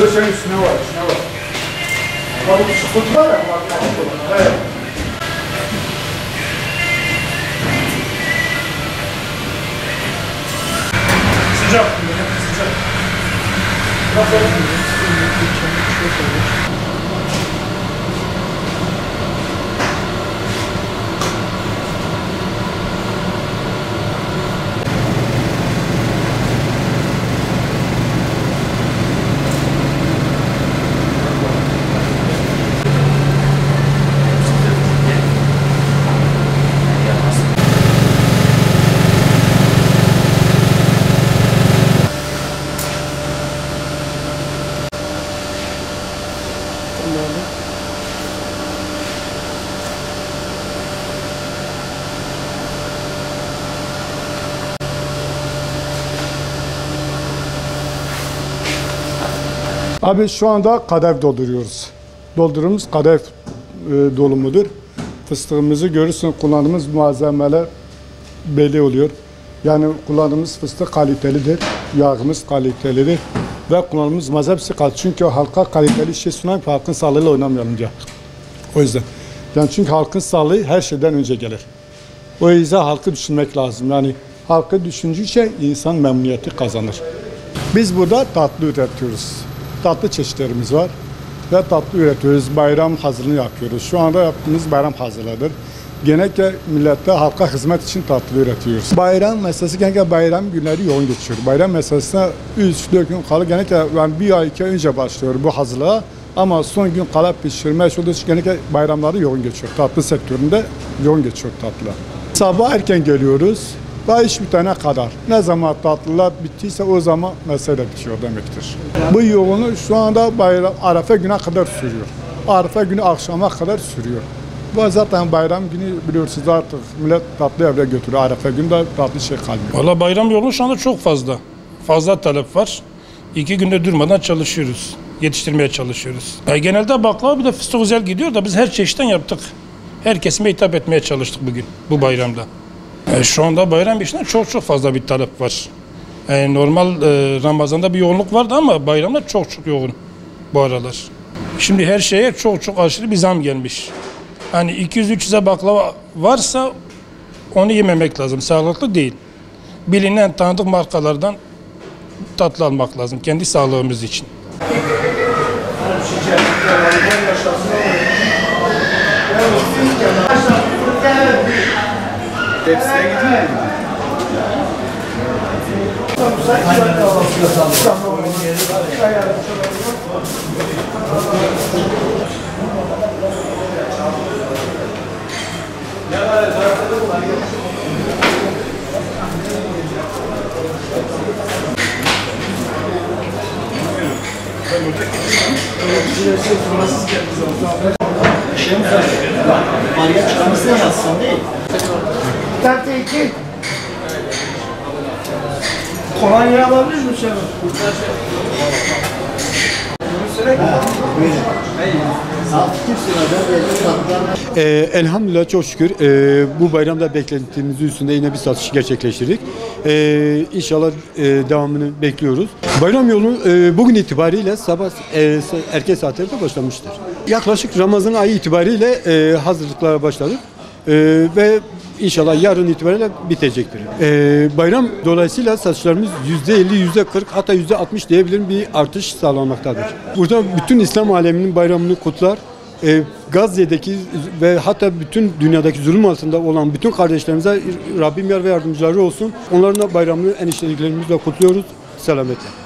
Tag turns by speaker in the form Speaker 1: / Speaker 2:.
Speaker 1: Döşenin üstüne var, üstüne var. Abi bu sıkıntı var ya, evet. Sıcak, sıcak. Abi şu anda kadayıf dolduruyoruz. Doldurduğumuz kadayıf dolumudur. Fıstığımızı görürsün, kullandığımız malzemeler belli oluyor. Yani kullandığımız fıstık kalitelidir, yağımız kalitelidir ve kullandığımız malzeme hepsi kaliteli. Çünkü halka kaliteli şey sunan halkın sağlığıyla oynamayalım diye. O yüzden. Yani çünkü halkın sağlığı her şeyden önce gelir. O yüzden halkı düşünmek lazım. Yani halkı düşündükçe insan memnuniyeti kazanır. Biz burada tatlı üretiyoruz. Tatlı çeşitlerimiz var ve tatlı üretiyoruz. Bayram hazırlığı yapıyoruz. Şu anda yaptığımız bayram hazırlığıdır. Genellikle millete, halka hizmet için tatlı üretiyoruz. Bayram meselesi genellikle bayram günleri yoğun geçiyor. Bayram meselesine 3-4 gün kala genellikle yani bir ay 2 ay önce başlıyor bu hazırlığa. Ama son gün kala pişirme olduğu için genellikle bayramları yoğun geçiyor. Tatlı sektöründe yoğun geçiyor tatlılar. Sabah erken geliyoruz. Daha iş bitene kadar. Ne zaman tatlılar bittiyse o zaman mesele bitiyor demektir. Bu yoğunluğu şu anda bayram, Arefe güne kadar sürüyor. Arefe günü akşama kadar sürüyor. Bu zaten bayram günü biliyorsunuz artık millet tatlı evre götürüyor. Arefe günü de tatlı şey kalmıyor.
Speaker 2: Valla bayram yoğunluğu şu anda çok fazla. Fazla talep var. 2 günde durmadan çalışıyoruz. Yetiştirmeye çalışıyoruz. Genelde baklava bir de fıstık güzel gidiyor da biz her çeşitten yaptık. Her kesime hitap etmeye çalıştık bugün, bu bayramda. Şu anda bayram işine çok fazla bir talep var. Normal Ramazan'da bir yoğunluk vardı ama bayramda çok yoğun bu aralar. Şimdi her şeye çok aşırı bir zam gelmiş. Hani 200-300'e baklava varsa onu yememek lazım. Sağlıklı değil. Bilinen tanıdık markalardan tatlı almak lazım kendi sağlığımız için.
Speaker 1: Hepsine gidiyor mu?
Speaker 3: Mariye çıkarmışsın yazsın değil.
Speaker 1: Tatlı 2. Kolonya alabilir misin sen?
Speaker 4: Elhamdülillah çok şükür bu bayramda beklentimizin üstünde yine bir satış gerçekleştirdik. İnşallah devamını bekliyoruz. Bayram yolu bugün itibariyle sabah erken saatlerde başlamıştır. Yaklaşık Ramazan ayı itibariyle hazırlıklara başladık ve İnşallah yarın itibariyle bitecektir. Bayram dolayısıyla satışlarımız %50, %40 hatta %60 diyebilirim bir artış sağlanmaktadır. Burada bütün İslam aleminin bayramını kutlar. Gazze'deki ve hatta bütün dünyadaki zulüm altında olan bütün kardeşlerimize Rabbim yar ve yardımcıları olsun. Onların da bayramını en içtenliklerimizle kutluyoruz. Selametle.